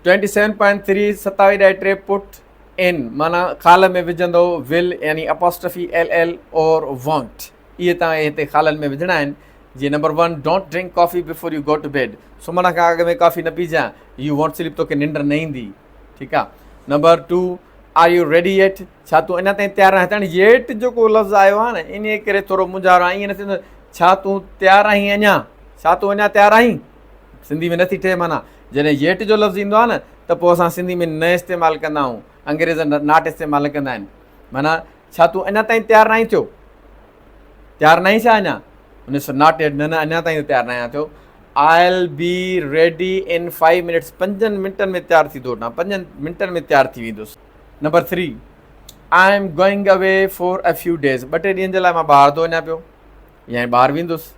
27.3 27 put in माना खाल में विझंदो विल यानी अपॉस्ट्रफी LL और वॉन्ट इहे तव्हां हिते खालनि में विझणा आहिनि। जीअं number 1 don't drink coffee before you go to bed, सुम्हण खां अॻु में कॉफ़ी न पीजांइ, यू वॉन्ट स्लीप, तोखे निंड न ईंदी। ठीकु आहे। Number 2 are you ready yet, छा तूं अञा ताईं तयारु आहीं। हाणे येट जेको लफ़्ज़ु आयो आहे न इन करे थोरो मुंझारो आहे, ईअं न थींदो छा तूं तयारु आहीं अञा, छा तूं अञा तयारु आहीं, सिंधी में नथी ठहे। माना जॾहिं येट जो लफ़्ज़ु ईंदो आहे न त पोइ असां सिंधी में न इस्तेमालु कंदा आहियूं, अंग्रेज़ नाट इस्तेमालु कंदा आहिनि। माना छा तूं अञा ताईं तयारु न आहीं थियो, तयारु न आहीं छा अञा, उन सां नॉट एट, न अञा ताईं तयारु न आहियां थियो। आई will be ready in 5 minutes, 5 मिंटनि में तयारु थी थो वठां, 5 मिंटनि में तयारु थी वेंदुसि। Number 3 I am going away for a few days, 2 टे ॾींहंनि जे लाइ मां ॿाहिरि थो वञा पियो या ॿाहिरि वेंदुसि,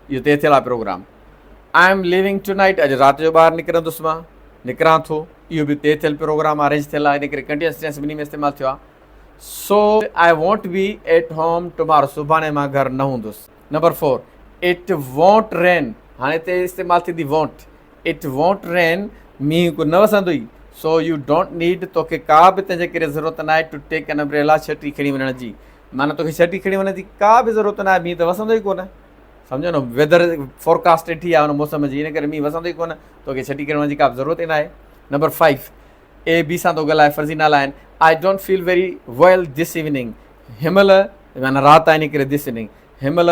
इहो तय थियल आहे program. I am living tonight, अॼु राति जो ॿाहिरि निकिरंदुसि, मां निकिरां थो, इहो बि तय थियल प्रोग्राम अरेंज थियल आहे, इन करे कंटिन्यूअस टेंस ॿिन्ही में इस्तेमालु थियो आहे। So I won't be at home tomorrow, सुभाणे मां घर न हूंदुसि। नंबर 4 इट वॉन्ट रेन, हाणे हिते इस्तेमालु थींदी वॉन्ट, इट वॉन्ट रेन, मींहुं को न वसंदो ई। सो यू डोंट नीड, तोखे का बि तंहिंजे करे ज़रूरत न आहे टू टेक एन अम्ब्रेला, छटी खणी वञण जी। माना तोखे छटी खणी वञण जी का बि ज़रूरत न आहे, मींहुं त वसंदो ई कोन, सम्झो न, वेदर फोरकास्ट ॾिठी आहे हुन मौसम जी, इन करे मींहुं वसंदो ई कोन, तोखे छटी खणण जी का बि ज़रूरत ई न आहे। नंबर 5 A B सां थो ॻाल्हाए, फर्ज़ी नाला आहिनि। I don't feel very well this evening, हिनमहिल माना राति आहे इन करे दिस इवनिंग, हिनमहिल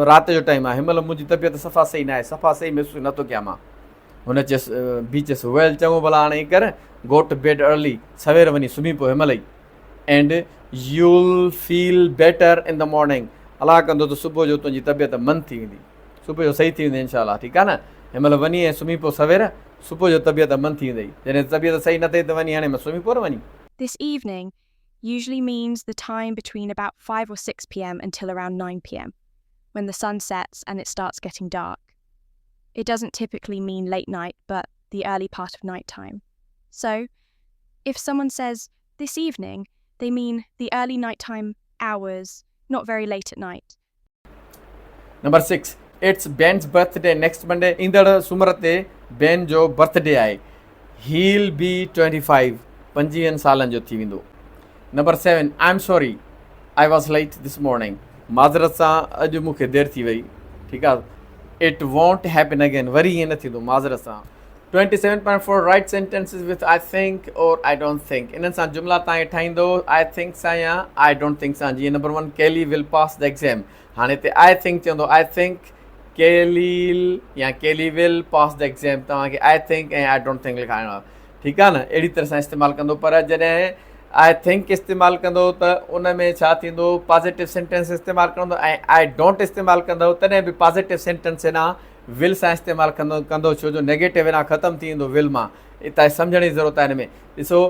राति जो टाइम आहे, हिनमहिल मुंहिंजी तबियत सफ़ा सही न आहे, सफ़ा सही महसूसु नथो कयां मां। हुन चयसि बी चयसि वेल, चङो भला हाणे ईअं कर, गो टू बेड अर्ली, सवेर वञी सुम्ही पियो हिनमहिल ई, and you'll feel better in the morning, अलाह कंदो त सुबुह जो तुंहिंजी तबियत मन थी वेंदी, सुबुह जो सही थी वेंदी इंशाअल्लाह। ठीकु आहे न, हिनमहिल वञी ऐं सुम्ही पियो सवेर, सुबुह जो तबियत मन थी वेंदी, जॾहिं तबियत सही न थिए त वञी हाणे मां सुम्ही पियो न वञी। This evening usually means the time between about 5 or 6 p.m. until around 9 p.m. when the sun sets and it starts getting dark. It doesn't typically mean late night, but the early part of night time. So, if someone says this evening, they mean the early nighttime hours, not very late at night. Number 6 it's Ben's birthday next Monday, ईंदड़ सूमर ते बेन जो birthday आहे। he'll be 25, 25 सालनि जो थी वेंदो। Number 7 I'm sorry I was late this morning, माज़रत सां अॼु मूंखे देरि थी वई। ठीकु आहे। it won't happen again, वरी ईअं न थींदो माज़रत सां। 27.4 write sentences with I think or I don't think, इन्हनि सां जुमिला तव्हां ठाहींदो I think सां या I don't think सां। जीअं number 1 Kelly will pass the exam, हाणे हिते I think चवंदो I think Kelly या Kelly will pass the exam, तव्हांखे I think ऐं I don't think लिखाइणो आहे। ठीकु आहे न, अहिड़ी तरह सां इस्तेमालु कंदो। पर जॾहिं I think इस्तेमालु कंदो त उन में छा थींदो, पॉज़िटिव सेंटेंस इस्तेमालु कंदो, ऐं I don't इस्तेमालु कंदो तॾहिं बि पॉज़िटिव सेंटेंस अञा विल सां इस्तेमालु कंदो छो जो नेगेटिव अञा ख़तमु थी वेंदो विल मां। हितां सम्झण जी ज़रूरत आहे हिन में। ॾिसो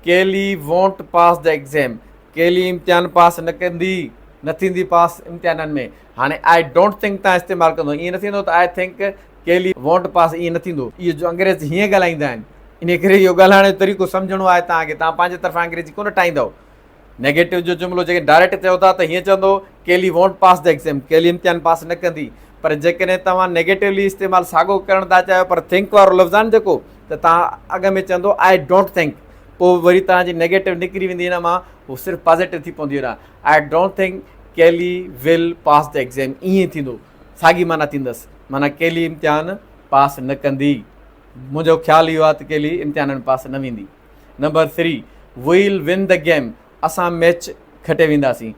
केली वॉन्ट पास द एग्ज़ाम, केली इम्तिहान पास न कंदी, न थींदी पास इम्तिहाननि में। हाणे आई डोंट थिंक तव्हां इस्तेमालु कंदो, ईअं न थींदो त आई थिंक केली वॉन्ट पास, ईअं न थींदो। इहो जो अंग्रेज़ हीअं ॻाल्हाईंदा आहिनि, इन करे इहो ॻाल्हाइण जो तरीक़ो सम्झणो आहे तव्हांखे। तव्हां पंहिंजे तरफ़ां अंग्रेजी कोन ठाहींदव। नेगेटिव जो जुमिलो जेके डायरेक्ट चयो था त हीअं चवंदो केली वॉन्ट पास द एग्ज़ाम, केली इम्तिहान पास न कंदी। पर जेकॾहिं तव्हां नेगेटिवली इस्तेमालु साॻियो करणु था चाहियो, पर थिंक वारो लफ़्ज़ आहे न जेको, त तव्हां अॻ में चवंदो आई डोंट थिंक, पोइ वरी तव्हांजी नेगेटिव निकिरी वेंदी हिन मां, उहो सिर्फ़ु पॉज़िटिव थी पवंदी आहे। आई डोंट थिंक केली विल पास द एग्ज़ाम, ईअं थींदो, साॻी माना थींदसि, माना केली इम्तिहान पास न कंदी। मुंहिंजो ख़्यालु इहो आहे त केली इम्तिहाननि पास न वेंदी। Number 3 will win the game, असां मैच खटे वेंदासीं,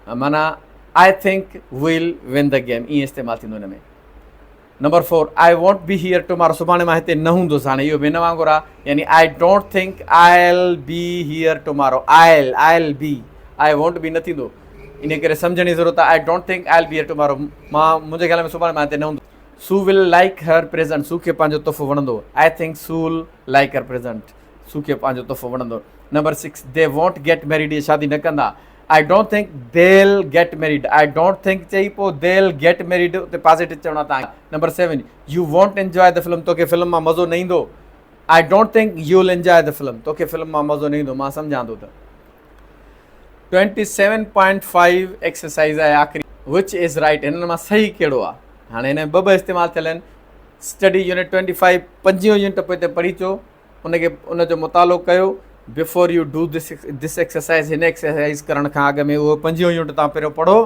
माना I think will win the game, ईअं इस्तेमालु थींदो हिन में। Number 4 I won't be here tomorrow, सुभाणे मां हिते न हूंदुसि। हाणे इहो बि हिन वांगुरु आहे, यानी I don't think I will be here tomorrow, I will be, I won't be न थींदो, इन करे सम्झण जी ज़रूरत आहे। I don't think I will be here tomorrow, मुंहिंजे ख़्याल में सुभाणे मां हिते न हूंदुसि। सू विल लाइक हर प्रेज़ेंट, सू खे पंहिंजो तोहफ़ो वणंदो। आई थिंक सू विल लाइक हर प्रेज़ेंट, सू खे पंहिंजो तोहफ़ो वणंदो। Number 6 they want get married, इहे शादी न कंदा। आई डोंट थिंक देल get married, I don't think चई पोइ देल गेट मैरिड, उते पॉज़िटिव चवणो आहे तव्हांखे। Number 7 U want enjoy the film, तोखे फिल्म मां मज़ो न ईंदो। आई don't think U will enjoy the film, तोखे फिल्म मां मज़ो न ईंदो, मां सम्झां थो त। 27.5 एक्सरसाइज़ आहे आख़िरी, विच इज़ राइट, हिननि मां सही कहिड़ो आहे। हाणे हिन में ॿ इस्तेमालु थियल आहिनि। स्टडी यूनिट 25 25 यूनिट पोइ हिते पढ़ी अचो, उनखे उनजो मुतालो कयो before U do this exercise. हिन एक्सरसाइज़ करण खां अॻु में उहो 5 यूनिट तव्हां पहिरियों पढ़ो,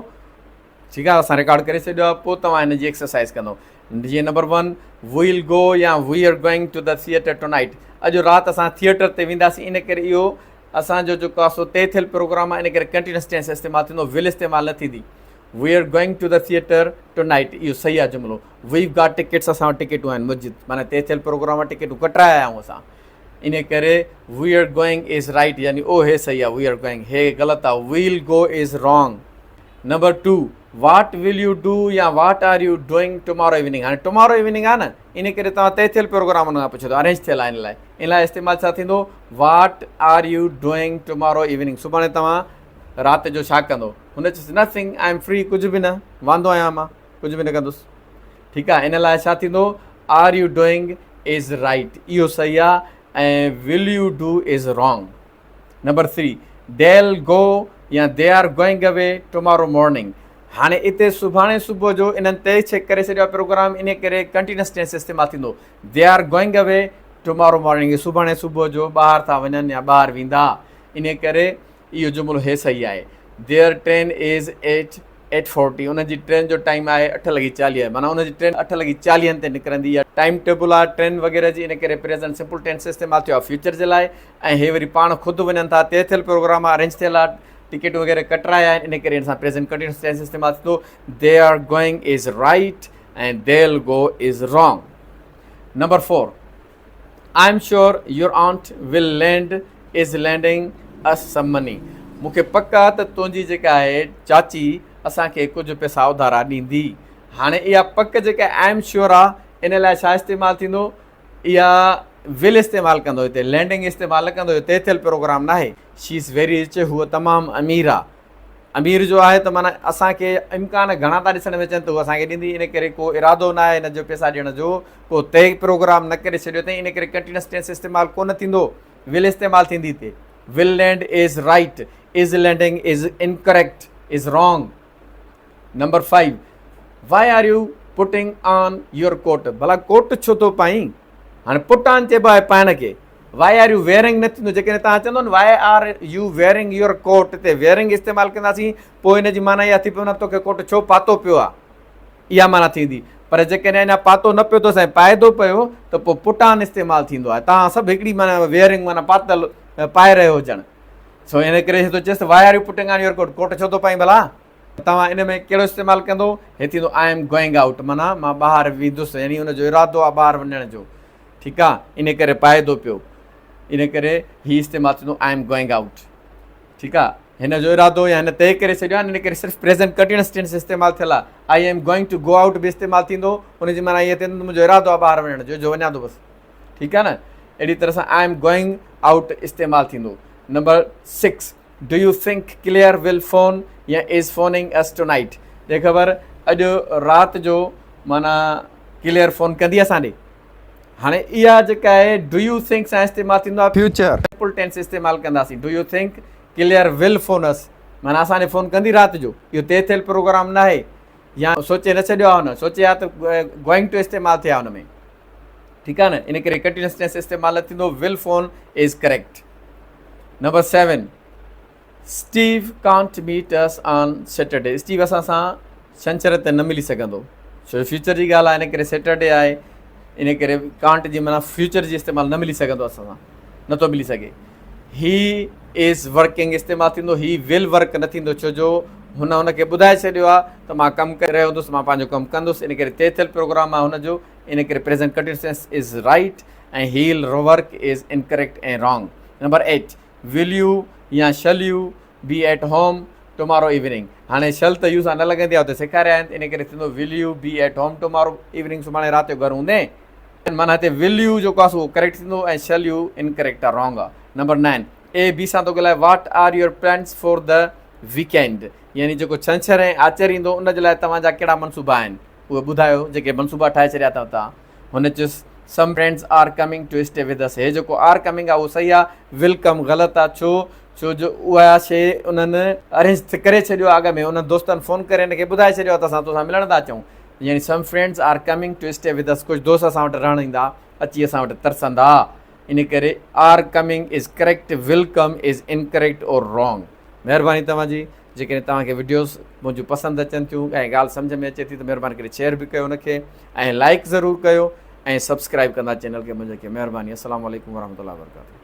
ठीकु आहे, असां रिकॉर्ड करे छॾियो आहे, पोइ तव्हां हिन जी एक्सरसाइज़ कंदो। जीअं नंबर 1 वील गो या we are going to the theatre tonight. अॼु राति असां थिएटर ते वेंदासीं, इन करे इहो असांजो जेको आहे सो तय थियल प्रोग्राम आहे, इन करे कंटिन्यूस टेंस इस्तेमालु थींदो, विल इस्तेमालु न थींदी। We are going to the theatre tonight, इहो सही आहे जुमिलो। वी गॉट टिकट्स, असां वटि टिकटूं आहिनि मस्जिद, माना तय थियल प्रोग्राम टिकटूं कटाया आहियूं असां, इन करे we are going is right, यानी ओ हे सही आहे, वी आर गोइंग हे ग़लति आहे, will go is wrong. Number 2 what will you do या what are you doing tomorrow evening. हाणे टुमारो इवनिंग आहे न, इन करे तव्हां तय थियल प्रोग्राम खां पुछो था, अरेंज थियल आहे, इन लाइ इस्तेमालु छा थींदो, what are you doing tomorrow evening. सुभाणे तव्हां राति जो छा कंदो, हुन चयोसि नथिंग, आई एम फ्री, कुझु बि न, वांदो आहियां मां, कुझु बि न कंदुसि, ठीकु आहे। इन लाइ छा थींदो, are you doing is right, इहो सही आहे, ऐं will you do is wrong. Number 3 they'll go या they are going away tomorrow morning. हाणे इते सुभाणे सुबुह जो इन्हनि तय करे छॾियो आहे प्रोग्राम, इन करे कंटिन्यूस टेंस इस्तेमालु थींदो। They are going away tomorrow morning, सुभाणे सुबुह जो ॿाहिरि था वञनि या ॿाहिरि वेंदा, इन करे इहो जुमिलो हे सही आहे। देयर ट्रेन इज़ 8:40, उनजी ट्रेन जो टाइम आहे 8:40, माना उनजी ट्रेन 8:40 ते निकिरंदी आहे। टाइम टेबल आहे ट्रेन वग़ैरह जी, इन करे प्रेज़ेंट सिंपल टेंस इस्तेमालु थियो आहे फ्यूचर जे लाइ, ऐं हे वरी पाण ख़ुदि वञनि था, तय थियल प्रोग्राम आहे, अरेंज थियल आहे, टिकट वग़ैरह कटराया आहिनि, इन करे हिन सां प्रेज़ेंट कंटिन्यूस टेंस इस्तेमालु थींदो। They are going is right ऐं they'll go is wrong. Number 4 I am sure your aunt will land is lending us some money. मूंखे पक आहे त तुंहिंजी जेका आहे चाची असांखे कुझु पैसा उधारा ॾींदी। हाणे इहा पक जेका आई एम श्योर आहे, इन लाइ छा इस्तेमालु थींदो, इहा विल इस्तेमालु कंदो, हिते लैंडिंग इस्तेमालु न कंदो, तय थियल प्रोग्राम न आहे। शी इज़ वेरी रिच, हूअ तमामु अमीर आहे, अमीर जो आहे त माना असांखे इम्कान घणा था ॾिसण में अचनि त उहा असांखे ॾींदी, इन करे को इरादो न आहे हिन जो पैसा ॾियण जो, को तय प्रोग्राम न करे छॾियो अथई, इन करे कंटिन्यूस टेंस इस्तेमालु कोन थींदो, विल इस्तेमालु थींदी हिते। Will land is right, is landing is incorrect, is wrong. Number 5 why are you putting on your coat, भला कोट छो थो पाईं, हाणे पुट ऑन चइबो आहे पाइण खे, वाई आर यू वेयरिंग न थींदो, जेकॾहिं तव्हां चवंदो न why are you wearing your coat, ते वेयरिंग इस्तेमालु कंदासीं, पोइ हिन जी माना इहा थी पियो न तोखे कोट छो पातो पियो आहे, इहा माना थींदी। पर जेकॾहिं अञा पातो न पियो अथसि ऐं पाए थो पियो त पोइ पुट ऑन इस्तेमालु थींदो आहे। तव्हां सभु हिकिड़ी माना वेयरिंग माना पातल पाए रहियो हुजणु, सो इन करे थो चएसि why are you putting on your coat, coat छो थो पाईं भला। तव्हां इन में कहिड़ो इस्तेमालु कंदो, हे थींदो आई एम गोइंग आउट, माना मां ॿाहिरि वेंदुसि, यानी हुनजो इरादो आहे ॿाहिरि वञण जो, ठीकु आहे, इन करे पाए थो पियो, इन करे हीउ इस्तेमालु थींदो आई एम गोइंग आउट, ठीकु आहे, हिन जो इरादो या हिन तय करे छॾियो आहे, इन करे सिर्फ़ु प्रेज़ेंट कंटिन्यूस टेंस इस्तेमालु थियल आहे। I am going to go out बि इस्तेमालु थींदो, उनजी माना इहा थींदो मुंहिंजो इरादो आहे ॿाहिरि वञण जो वञा थो बसि, ठीकु आहे न, अहिड़ी तरह सां आई एम गोइंग आउट इस्तेमालु थींदो। Number 6 do you think clear will phone या is phoning us tonight. जे ख़बर अॼु राति जो माना क्लियर फ़ोन कंदी असां ॾे। हाणे इहा जेका आहे डू यू थिंक सां इस्तेमालु थींदो आहे फ्यूचर सिंपल टेंस इस्तेमालु कंदासीं। Do you think clear will phone अस, माना असांखे फ़ोन कंदी राति जो, इहो तय थियल प्रोग्राम न आहे, या सोचे न छॾियो आहे हुन, सोचे आहे त गोइंग टू इस्तेमालु थिया हुन में, ठीकु आहे न, इन करे कंटिन्यूस टेंस इस्तेमालु न थींदो, will phone is correct. Number 7 Steve can't meet us on Saturday. Steve असां सां छंछर ते न मिली सघंदो, छो फ्यूचर जी ॻाल्हि आहे, इन करे सैटरडे आहे, इन करे कांट जी माना फ्यूचर जी इस्तेमालु न मिली सघंदो असां सां, नथो मिली सघे। ही इज़ वर्किंग इस्तेमालु थींदो, ही विल वर्क न थींदो, छो जो हुनखे ॿुधाए छॾियो आहे त मां कमु करे रहियो हूंदुसि, मां पंहिंजो कमु कंदुसि, इन करे तय थियल प्रोग्राम आहे हुनजो, इन करे present continuous tense is right ऐं हील वर्क इज़ इनकरेक्ट ऐं रॉन्ग। नंबर 8 विल यू या shall you be at home tomorrow evening. हाणे शल त यू सां न लॻंदी आहे, हुते सेखारिया आहिनि, इन करे थींदो will you be at home tomorrow evening, सुभाणे राति जो घरु हूंदे, माना हिते विल यू जेको आहे उहो करेक्ट थींदो ऐं शल यू इनकरेक्ट आहे, रॉन्ग आहे। नंबर 9 ए बी सां थो ॻाल्हाए what are your plans for the weekend, यानी जेको छंछरु ऐं आचर ईंदो उन जे लाइ तव्हांजा कहिड़ा मनसूबा आहिनि उहे ॿुधायो, जेके मनसूबा ठाहे छॾिया अथव तव्हां। हुन चयुसि some friends are coming to stay with us, हे जेको आर कमिंग आहे उहो सही आहे, विल कम ग़लति आहे, छो जो उहा शइ उन्हनि अरेंज करे छॾियो आहे, अॻ में उन्हनि दोस्तनि फ़ोन करे हिनखे ॿुधाए छॾियो आहे त असां तोसां मिलण था अचूं, यानी some friends are coming to stay with us, कुझु दोस्त असां वटि रहणु ईंदा, अची असां वटि तरसंदा, इन करे are coming is correct, will come is incorrect और रॉन्ग। महिरबानी तव्हांजी। जेकॾहिं तव्हांखे वीडियोस मुंहिंजूं पसंदि अचनि थियूं ऐं ॻाल्हि सम्झ में अचे थी त महिरबानी करे शेयर बि कयो उनखे ऐं लाइक ज़रूरु कयो ऐं सब्सक्राइब कंदा चैनल खे मुंहिंजे खे। महिरबानी। अस्सलामु अलैकुम वरहमतुल्लाहि वबरकातुहू।